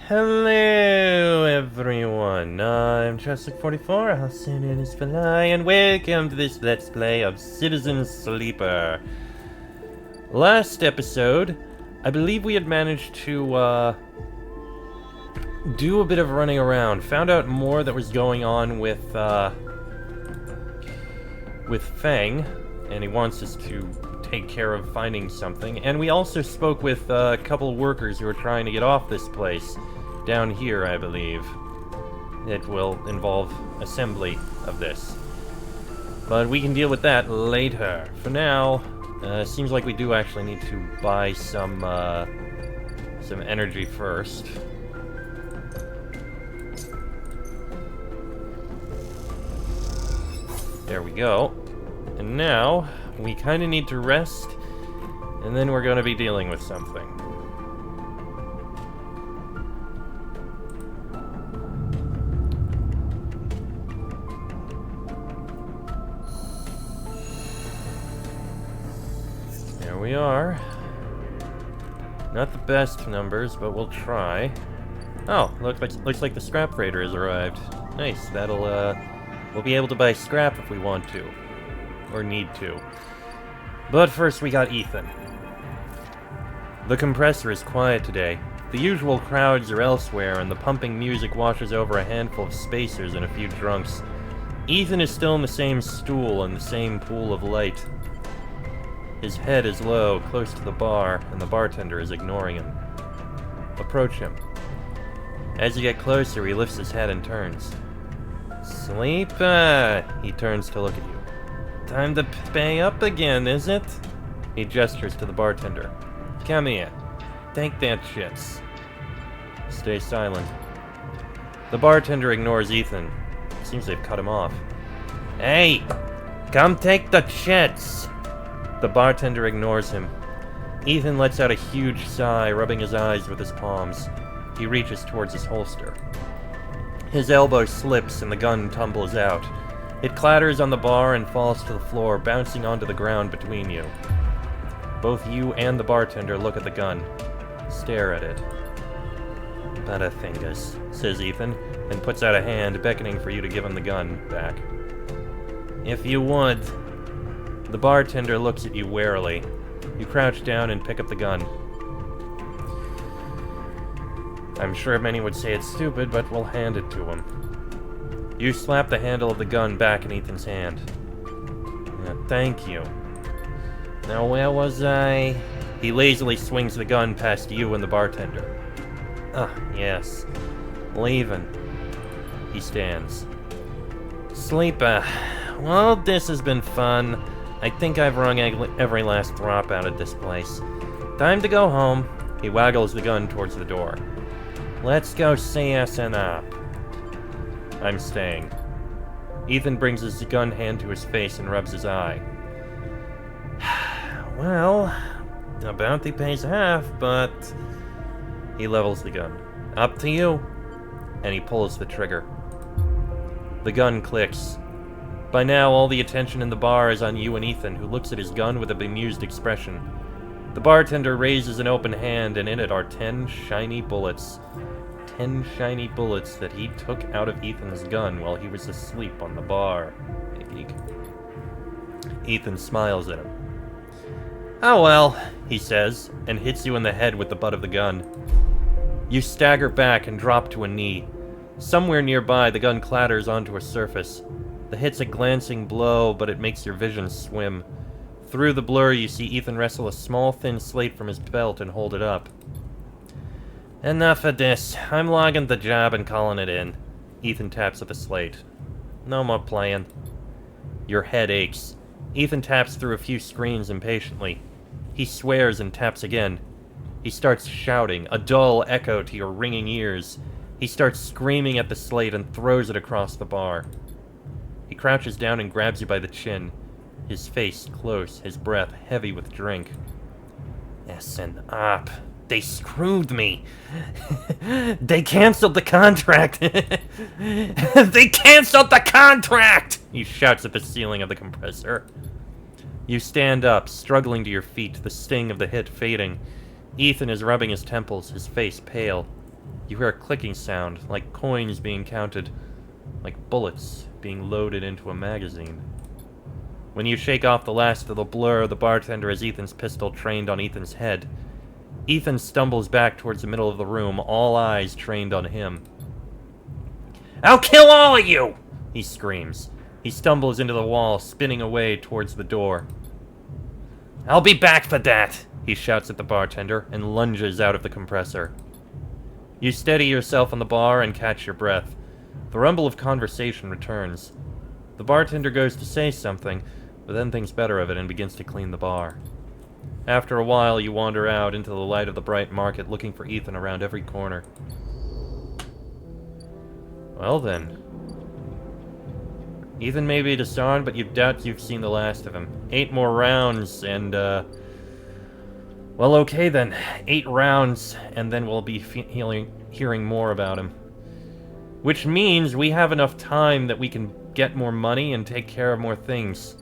Hello, everyone. I'm Cheswick44, also known as Fly, and welcome to this Let's Play of Citizen Sleeper. Last episode, I believe we had managed to, do a bit of running around. Found out more that was going on with Fang, and he wants us to take care of finding something. And we also spoke with a couple of workers who are trying to get off this place. Down here, I believe. It will involve assembly of this. But we can deal with that later. For now, seems like we do actually need to buy some energy first. There we go. And now, we kind of need to rest, and then we're going to be dealing with something. There we are. Not the best numbers, but we'll try. Oh, looks like the scrap freighter has arrived. Nice, that'll, we'll be able to buy scrap if we want to. Or need to. But first we got Ethan. The compressor is quiet today. The usual crowds are elsewhere, and the pumping music washes over a handful of spacers and a few drunks. Ethan is still in the same stool in the same pool of light. His head is low, close to the bar, and the bartender is ignoring him. Approach him. As you get closer, he lifts his head and turns. Sleeper! He turns to look at you. Time to pay up again, is it? He gestures to the bartender. Come here. Take that shits. Stay silent. The bartender ignores Ethan. Seems they've cut him off. Hey! Come take the shits! The bartender ignores him. Ethan lets out a huge sigh, rubbing his eyes with his palms. He reaches towards his holster. His elbow slips and the gun tumbles out. It clatters on the bar and falls to the floor, bouncing onto the ground between you. Both you and the bartender look at the gun. Stare at it. Butterfingers, says Ethan, and puts out a hand, beckoning for you to give him the gun back. If you would. The bartender looks at you warily. You crouch down and pick up the gun. I'm sure many would say it's stupid, but we'll hand it to him. You slap the handle of the gun back in Ethan's hand. Thank you. Now where was I? He lazily swings the gun past you and the bartender. Ah, yes. Leaving. He stands. Sleeper. Well, this has been fun. I think I've wrung every last drop out of this place. Time to go home. He waggles the gun towards the door. Let's go CSN up. I'm staying. Ethan brings his gun hand to his face and rubs his eye. Well, the bounty pays half, but... He levels the gun. Up to you. And he pulls the trigger. The gun clicks. By now, all the attention in the bar is on you and Ethan, who looks at his gun with a bemused expression. The bartender raises an open hand, and in it are 10 shiny bullets. 10 shiny bullets that he took out of Ethan's gun while he was asleep on the bar. Ethan smiles at him. Oh well, he says, and hits you in the head with the butt of the gun. You stagger back and drop to a knee. Somewhere nearby, the gun clatters onto a surface. The hit's a glancing blow, but it makes your vision swim. Through the blur, you see Ethan wrestle a small, thin slate from his belt and hold it up. Enough of this. I'm logging the job and calling it in. Ethan taps at the slate. No more playing. Your head aches. Ethan taps through a few screens impatiently. He swears and taps again. He starts shouting, a dull echo to your ringing ears. He starts screaming at the slate and throws it across the bar. He crouches down and grabs you by the chin. His face close, his breath heavy with drink. Listen up. They screwed me. They canceled the contract. They canceled the contract! He shouts at the ceiling of the compressor. You stand up, struggling to your feet, the sting of the hit fading. Ethan is rubbing his temples, his face pale. You hear a clicking sound, like coins being counted, like bullets being loaded into a magazine. When you shake off the last of the blur, the bartender has Ethan's pistol trained on Ethan's head. Ethan stumbles back towards the middle of the room, all eyes trained on him. "I'll kill all of you!" he screams. He stumbles into the wall, spinning away towards the door. "I'll be back for that!" he shouts at the bartender, and lunges out of the compressor. You steady yourself on the bar and catch your breath. The rumble of conversation returns. The bartender goes to say something, but then thinks better of it and begins to clean the bar. After a while, you wander out into the light of the bright market, looking for Ethan around every corner. Well then. Ethan may be disarmed, but you doubt you've seen the last of him. 8 more rounds, and, well, okay then. 8 rounds, and then we'll be hearing more about him. Which means we have enough time that we can get more money and take care of more things.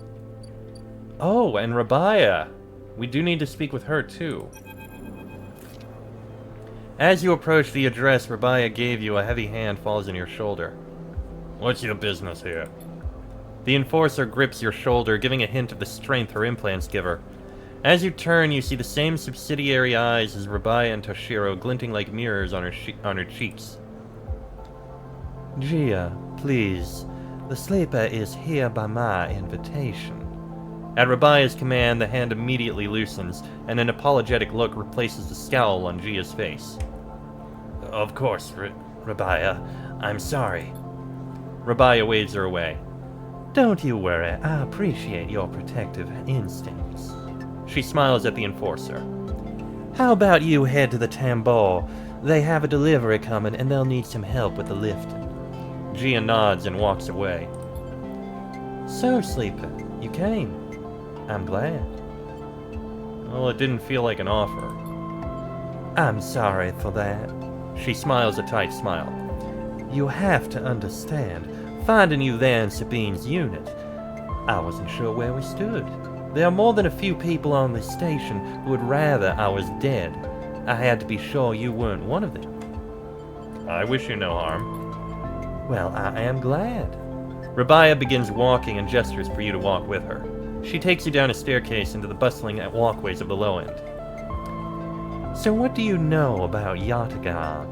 Oh, and Rabaya. We do need to speak with her, too. As you approach the address Rabaya gave you, a heavy hand falls on your shoulder. "What's your business here?" The enforcer grips your shoulder, giving a hint of the strength her implants give her. As you turn, you see the same subsidiary eyes as Rabaya and Toshiro, glinting like mirrors on her cheeks. "Gia, please. The sleeper is here by my invitation." At Rabaya's command, the hand immediately loosens, and an apologetic look replaces the scowl on Gia's face. "Of course, Rabaya. I'm sorry." Rabaya waves her away. "Don't you worry. I appreciate your protective instincts." She smiles at the enforcer. "How about you head to the tambour? They have a delivery coming, and they'll need some help with the lifting." Gia nods and walks away. "So, Sleeper, you came. I'm glad." Well, it didn't feel like an offer. "I'm sorry for that." She smiles a tight smile. "You have to understand, finding you there in Sabine's unit, I wasn't sure where we stood. There are more than a few people on this station who would rather I was dead. I had to be sure you weren't one of them." "I wish you no harm." "Well, I am glad." Rabaya begins walking and gestures for you to walk with her. She takes you down a staircase into the bustling walkways of the low end. "So what do you know about Yatagan?"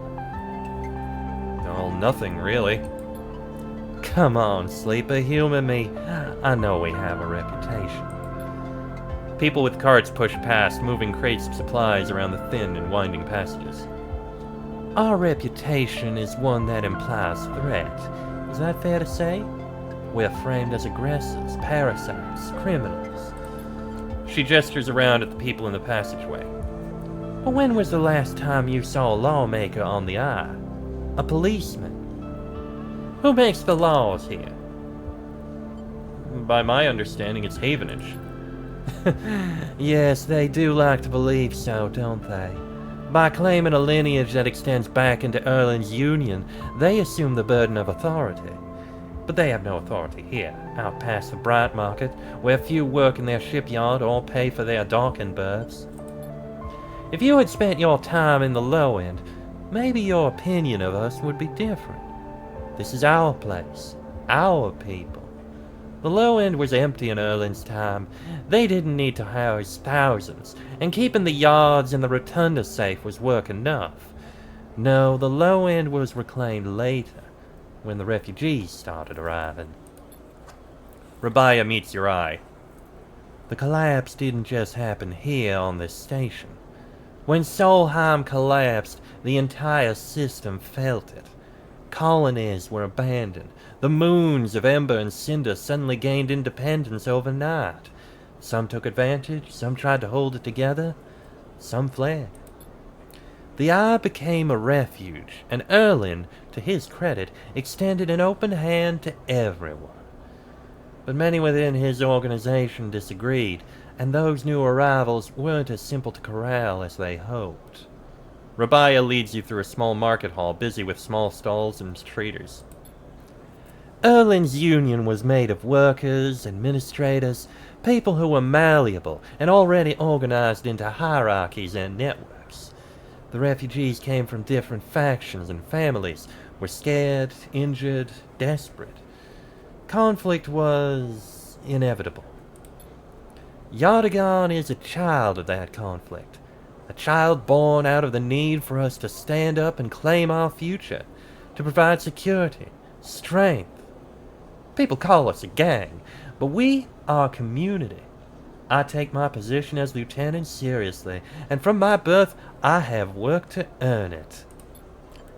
"Well, nothing, really." "Come on, Sleeper, humor me. I know we have a reputation." People with carts push past, moving crates of supplies around the thin and winding passages. "Our reputation is one that implies threat. Is that fair to say? We're framed as aggressors, parasites, criminals." She gestures around at the people in the passageway. "But when was the last time you saw a lawmaker on the eye? A policeman? Who makes the laws here?" "By my understanding, it's Havenage." "Yes, they do like to believe so, don't they? By claiming a lineage that extends back into Erlin's Union, they assume the burden of authority. But they have no authority here, out past the Bright Market, where few work in their shipyard or pay for their docking berths. If you had spent your time in the low end, maybe your opinion of us would be different. This is our place, our people. The low end was empty in Erlin's time. They didn't need to house thousands, and keeping the yards and the rotunda safe was work enough. No, the low end was reclaimed later, when the refugees started arriving." Rabaya meets your eye. "The collapse didn't just happen here on this station. When Solheim collapsed, the entire system felt it. Colonies were abandoned. The moons of Ember and Cinder suddenly gained independence overnight. Some took advantage, some tried to hold it together, some fled. The Eye became a refuge, and Erlin, to his credit, extended an open hand to everyone. But many within his organization disagreed, and those new arrivals weren't as simple to corral as they hoped." Rabaya leads you through a small market hall busy with small stalls and traders. "Erlin's Union was made of workers, administrators, people who were malleable and already organized into hierarchies and networks. The refugees came from different factions and families, were scared, injured, desperate. Conflict was inevitable. Yardagon is a child of that conflict. A child born out of the need for us to stand up and claim our future, to provide security, strength. People call us a gang, but we are a community. I take my position as lieutenant seriously, and from my birth, I have worked to earn it.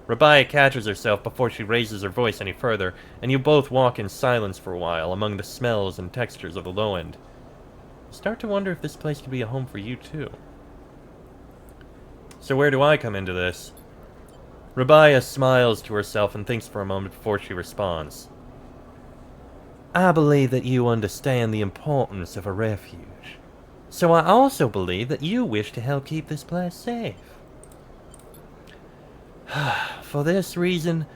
Rabaya catches herself before she raises her voice any further, and you both walk in silence for a while among the smells and textures of the low end. You start to wonder if this place could be a home for you too. So where do I come into this? Rabaya smiles to herself and thinks for a moment before she responds. I believe that you understand the importance of a refuge. So I also believe that you wish to help keep this place safe. For this reason,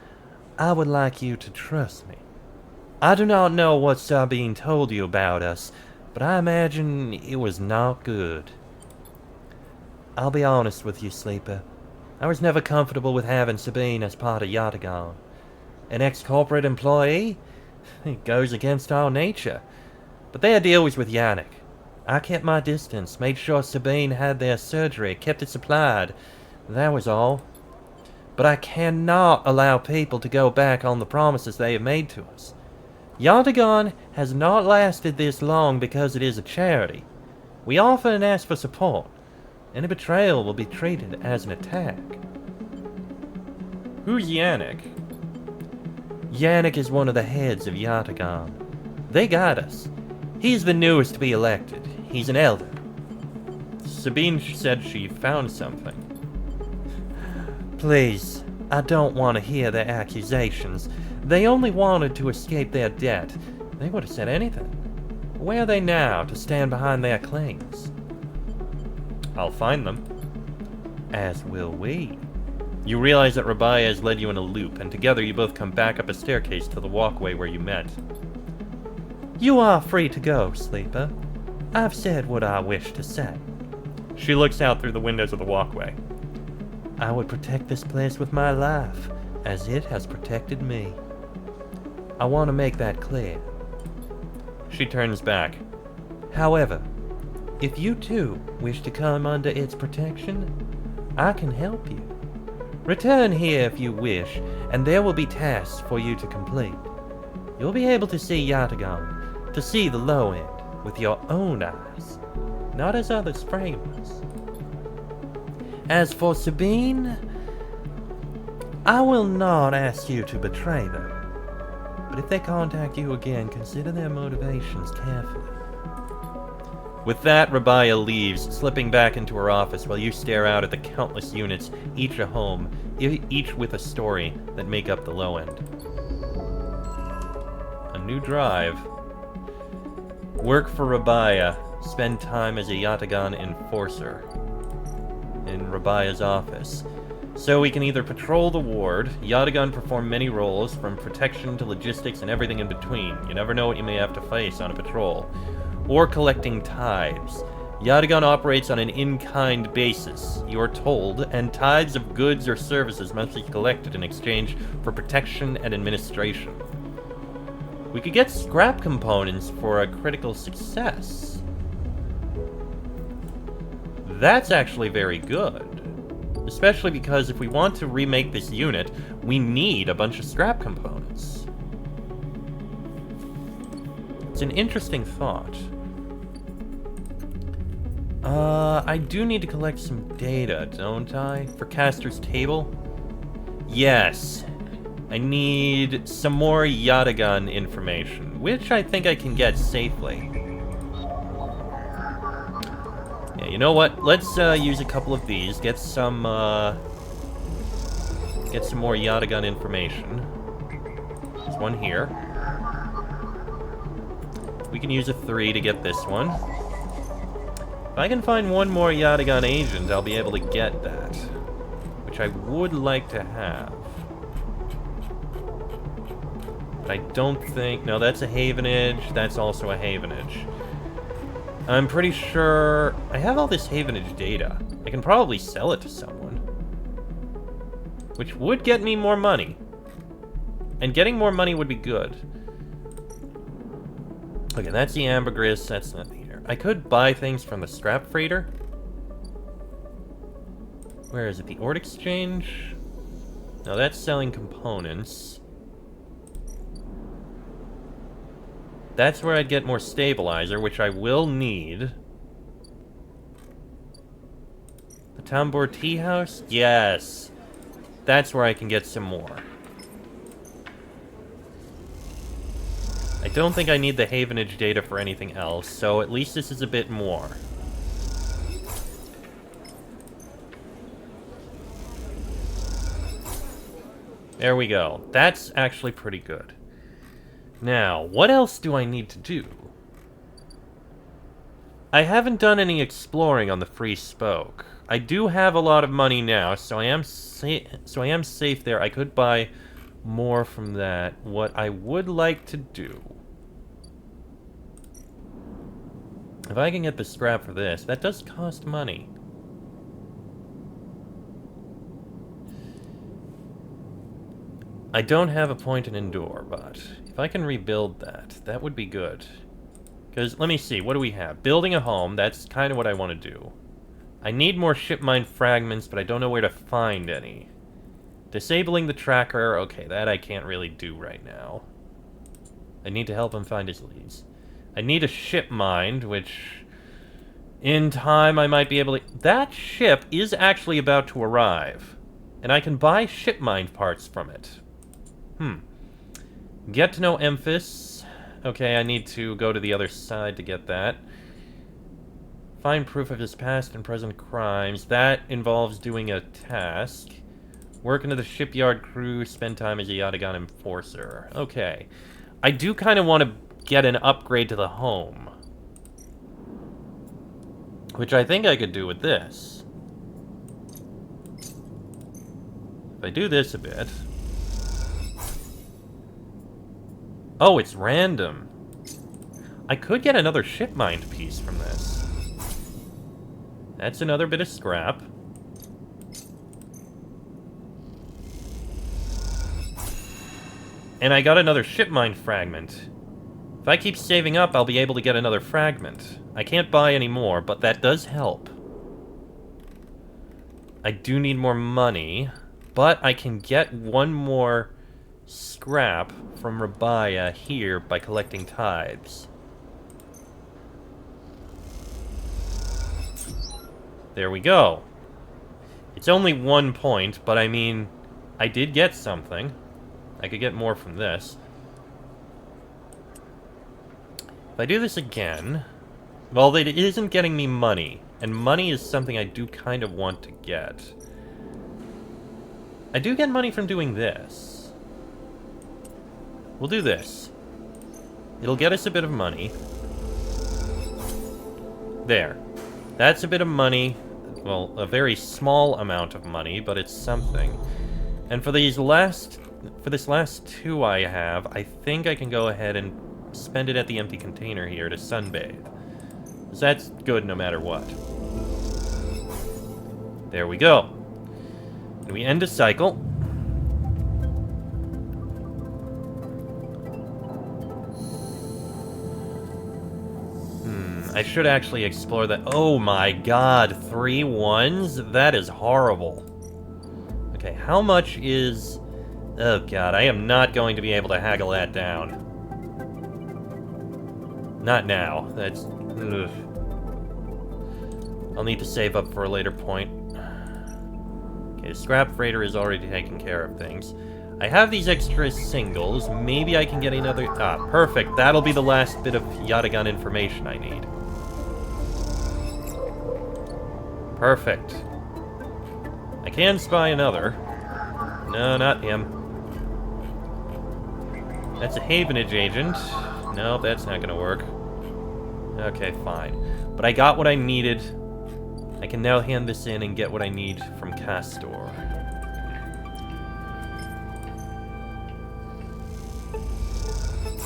I would like you to trust me. I do not know what Sabine told you about us, but I imagine it was not good. I'll be honest with you, Sleeper. I was never comfortable with having Sabine as part of Yardagon. An ex-corporate employee? It goes against our nature. But their deal was with Yannick. I kept my distance, made sure Sabine had their surgery, kept it supplied. That was all. But I cannot allow people to go back on the promises they have made to us. Yardagon has not lasted this long because it is a charity. We offer and ask for support. Any betrayal will be treated as an attack. Who's Yannick? Yannick is one of the heads of Yardagon. They guide us. He's the newest to be elected. He's an elder. Sabine said she found something. Please, I don't want to hear their accusations. They only wanted to escape their debt. They would have said anything. Where are they now to stand behind their claims? I'll find them. As will we. You realize that Rabaya has led you in a loop, and together you both come back up a staircase to the walkway where you met. You are free to go, Sleeper. I've said what I wish to say. She looks out through the windows of the walkway. I would protect this place with my life, as it has protected me. I want to make that clear. She turns back. However, if you too wish to come under its protection, I can help you. Return here if you wish, and there will be tasks for you to complete. You'll be able to see Yardagon, to see the low end, with your own eyes, not as others frame us. As for Sabine, I will not ask you to betray them, but if they contact you again, consider their motivations carefully. With that, Rabaya leaves, slipping back into her office while you stare out at the countless units, each a home, each with a story, that make up the low end. A new drive. Work for Rabaya. Spend time as a Yardagon enforcer. In Rabaya's office. So we can either patrol the ward, Yardagon perform many roles, from protection to logistics and everything in between. You never know what you may have to face on a patrol. Or collecting tithes. Yardagon operates on an in-kind basis, you're told, and tithes of goods or services must be collected in exchange for protection and administration. We could get scrap components for a critical success. That's actually very good. Especially because if we want to remake this unit, we need a bunch of scrap components. It's an interesting thought. I do need to collect some data, don't I? For Caster's table? Yes. I need some more Yardagon information, which I think I can get safely. Yeah, you know what? Let's use a couple of these, get some more Yardagon information. There's one here. We can use a 3 to get this one. If I can find one more Yardagon agent, I'll be able to get that. Which I would like to have. But I don't think... No, that's a Havenage. That's also a Havenage. I'm pretty sure... I have all this Havenage data. I can probably sell it to someone. which would get me more money. And getting more money would be good. Okay, that's the ambergris. That's not here. I could buy things from the scrap freighter. Where is it? The ore exchange? No, that's selling components. That's where I'd get more stabilizer, which I will need. The Tambor Tea House? Yes. That's where I can get some more. I don't think I need the Havenage data for anything else, so at least this is a bit more. There we go. That's actually pretty good. Now, what else do I need to do? I haven't done any exploring on the Free Spoke. I do have a lot of money now, so I am safe there. I could buy more from that. What I would like to do, if I can get the scrap for this, that does cost money. I don't have a point in Endure, but if I can rebuild that, that would be good. Because, let me see, what do we have? Building a home, that's kind of what I want to do. I need more ship mine fragments, but I don't know where to find any. Disabling the tracker, okay, that I can't really do right now. I need to help him find his leads. I need a ship mine, which in time I might be able to... That ship is actually about to arrive, and I can buy ship mine parts from it. Get to know Emphis. Okay, I need to go to the other side to get that. Find proof of his past and present crimes. That involves doing a task. Work into the shipyard crew. Spend time as a Yatagan enforcer. Okay. I do kind of want to get an upgrade to the home, which I think I could do with this. If I do this a bit... Oh, it's random. I could get another ship mined piece from this. That's another bit of scrap. And I got another ship mine fragment. If I keep saving up, I'll be able to get another fragment. I can't buy any more, but that does help. I do need more money, but I can get one more scrap from Rabaya here by collecting tithes. There we go. It's only 1 point, but I mean, I did get something. I could get more from this. If I do this again... Well, it isn't getting me money, and money is something I do kind of want to get. I do get money from doing this. We'll do this. It'll get us a bit of money. There. That's a bit of money. Well, a very small amount of money, but it's something. And for this last 2 I have, I think I can go ahead and spend it at the empty container here to sunbathe. So that's good no matter what. There we go. And we end a cycle. I should actually explore that. Oh my god, 3 1s? That is horrible. Okay, how much is... Oh god, I am not going to be able to haggle that down. Not now. That's... Ugh. I'll need to save up for a later point. Okay, the scrap freighter is already taking care of things. I have these extra singles. Maybe I can get another... Ah, perfect. That'll be the last bit of Yatagan information I need. Perfect. I can spy another. No, not him. That's a Havenage agent. No, that's not gonna work. Okay, fine. But I got what I needed. I can now hand this in and get what I need from Castor.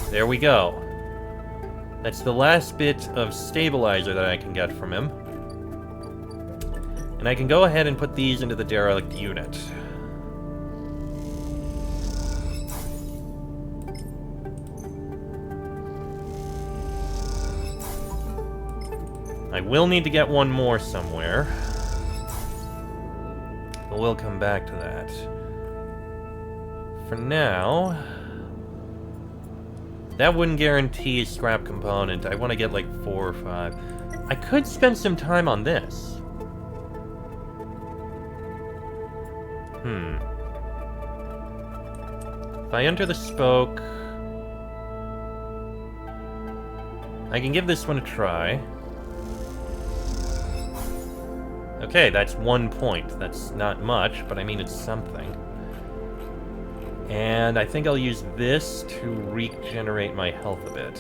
There we go. That's the last bit of stabilizer that I can get from him. And I can go ahead and put these into the derelict unit. I will need to get one more somewhere. But we'll come back to that. For now... That wouldn't guarantee a scrap component. I want to get like 4 or 5. I could spend some time on this. If I enter the spoke... I can give this one a try. Okay, that's 1 point. That's not much, but I mean it's something. And I think I'll use this to regenerate my health a bit.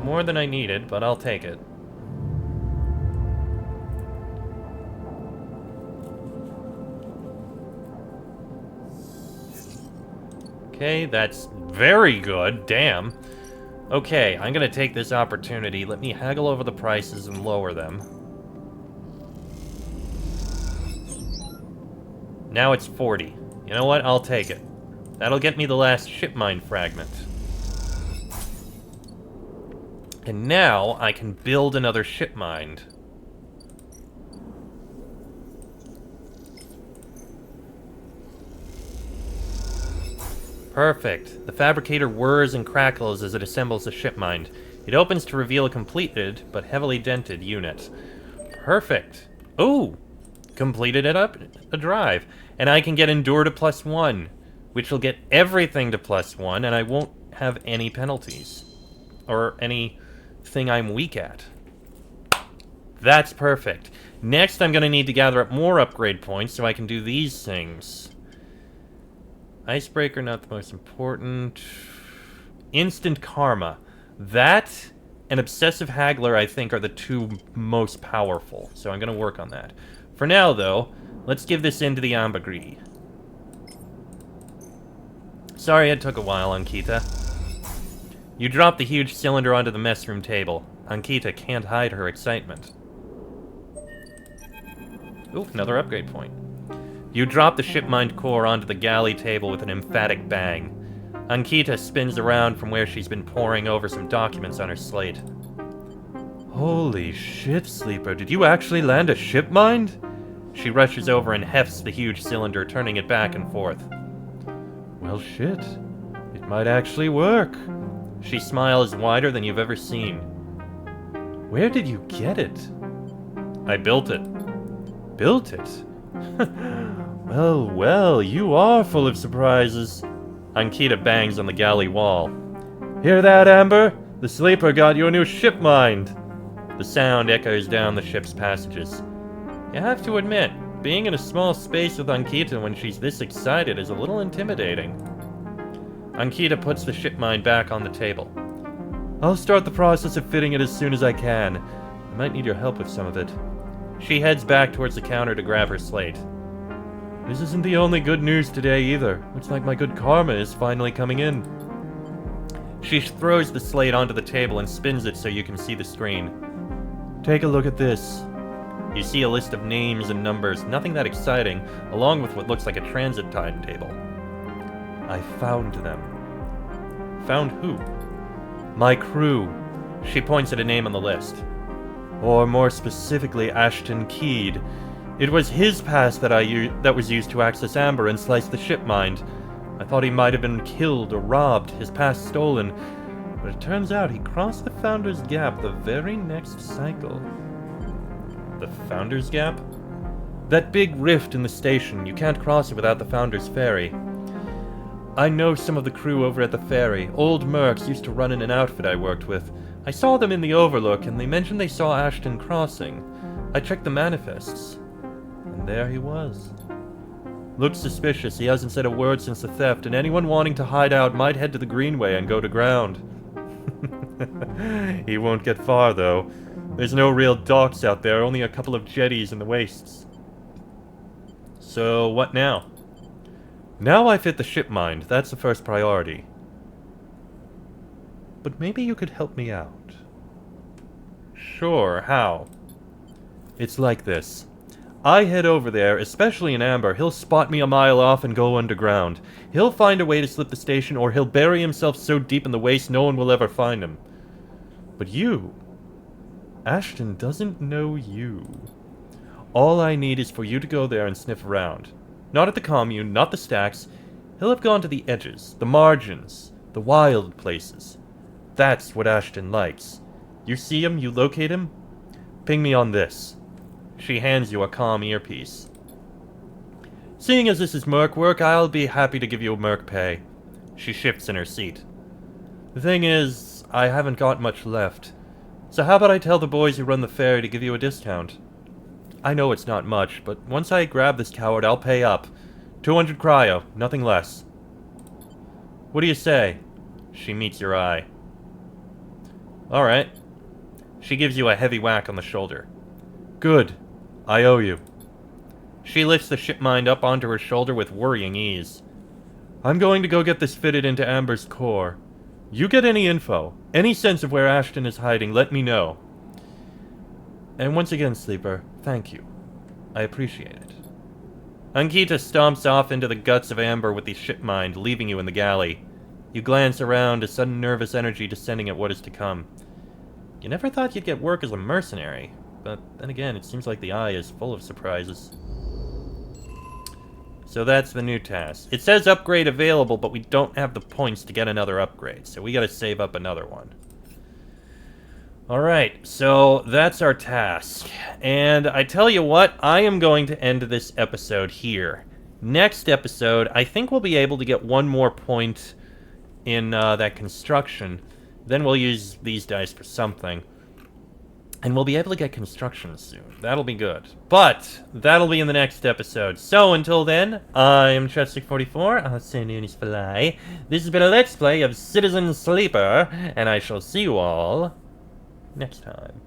More than I needed, but I'll take it. Okay, that's very good. Damn. Okay, I'm gonna take this opportunity. Let me haggle over the prices and lower them. Now it's 40. You know what? I'll take it. That'll get me the last ship mine fragment. And now I can build another ship mine. Perfect. The fabricator whirs and crackles as it assembles the ship mine. It opens to reveal a completed, but heavily dented unit. Perfect. Ooh! Completed it up a drive. And I can get Endure to +1, which will get everything to +1, and I won't have any penalties. Or anything I'm weak at. That's perfect. Next, I'm going to need to gather up more upgrade points so I can do these things. Icebreaker, not the most important. Instant Karma. That and Obsessive Haggler, I think, are the two most powerful. So I'm going to work on that. For now, though, let's give this in to the Ambergris. Sorry it took a while, Ankita. You dropped the huge cylinder onto the mess room table. Ankita can't hide her excitement. Ooh, another upgrade point. You drop the ship-mined core onto the galley table with an emphatic bang. Ankita spins around from where she's been poring over some documents on her slate. Holy shit, Sleeper, did you actually land a ship-mined? She rushes over and hefts the huge cylinder, turning it back and forth. Well, shit. It might actually work. She smiles wider than you've ever seen. Where did you get it? I built it. Built it? Well, well, you are full of surprises. Ankita bangs on the galley wall. Hear that, Amber? The Sleeper got your new ship mined. The sound echoes down the ship's passages. You have to admit, being in a small space with Ankita when she's this excited is a little intimidating. Ankita puts the ship mine back on the table. I'll start the process of fitting it as soon as I can. I might need your help with some of it. She heads back towards the counter to grab her slate. This isn't the only good news today either. Looks like my good karma is finally coming in. She throws the slate onto the table and spins it so you can see the screen. Take a look at this. You see a list of names and numbers, nothing that exciting, along with what looks like a transit timetable. I found them. Found who? My crew. She points at a name on the list. Or more specifically, Ashton Keed. It was his pass that was used to access Amber and slice the ship mind. I thought he might have been killed or robbed, his pass stolen, but it turns out he crossed the Founder's Gap the very next cycle. The Founder's Gap? That big rift in the station. You can't cross it without the Founder's Ferry. I know some of the crew over at the ferry. Old Mercs used to run in an outfit I worked with. I saw them in the Overlook, and they mentioned they saw Ashton crossing. I checked the manifests. And there he was. Looks suspicious. He hasn't said a word since the theft, and anyone wanting to hide out might head to the Greenway and go to ground. He won't get far, though. There's no real docks out there, only a couple of jetties in the wastes. So, what now? Now I fit the ship mind. That's the first priority. But maybe you could help me out. Sure, how? It's like this. I head over there, especially in Amber, he'll spot me a mile off and go underground. He'll find a way to slip the station, or he'll bury himself so deep in the waste no one will ever find him. But you... Ashton doesn't know you. All I need is for you to go there and sniff around. Not at the commune, not the stacks. He'll have gone to the edges, the margins, the wild places. That's what Ashton likes. You see him, you locate him, ping me on this. She hands you a comm earpiece. Seeing as this is merc work, I'll be happy to give you merc pay. She shifts in her seat. The thing is, I haven't got much left. So how about I tell the boys who run the ferry to give you a discount? I know it's not much, but once I grab this coward, I'll pay up. 200 cryo, nothing less. What do you say? She meets your eye. Alright. She gives you a heavy whack on the shoulder. Good. I owe you. She lifts the shipmind up onto her shoulder with worrying ease. I'm going to go get this fitted into Amber's core. You get any info, any sense of where Ashton is hiding, let me know. And once again, Sleeper, thank you. I appreciate it. Ankita stomps off into the guts of Amber with the shipmind, leaving you in the galley. You glance around, a sudden nervous energy descending at what is to come. You never thought you'd get work as a mercenary, but then again, it seems like the eye is full of surprises. So that's the new task. It says upgrade available, but we don't have the points to get another upgrade, so we gotta save up another one. Alright, so that's our task. And I tell you what, I am going to end this episode here. Next episode, I think we'll be able to get one more point in that construction. Then we'll use these dice for something. And we'll be able to get construction soon. That'll be good. But that'll be in the next episode. So until then, I'm Chestic44. I'll send you fly. This has been a Let's Play of Citizen Sleeper, and I shall see you all next time.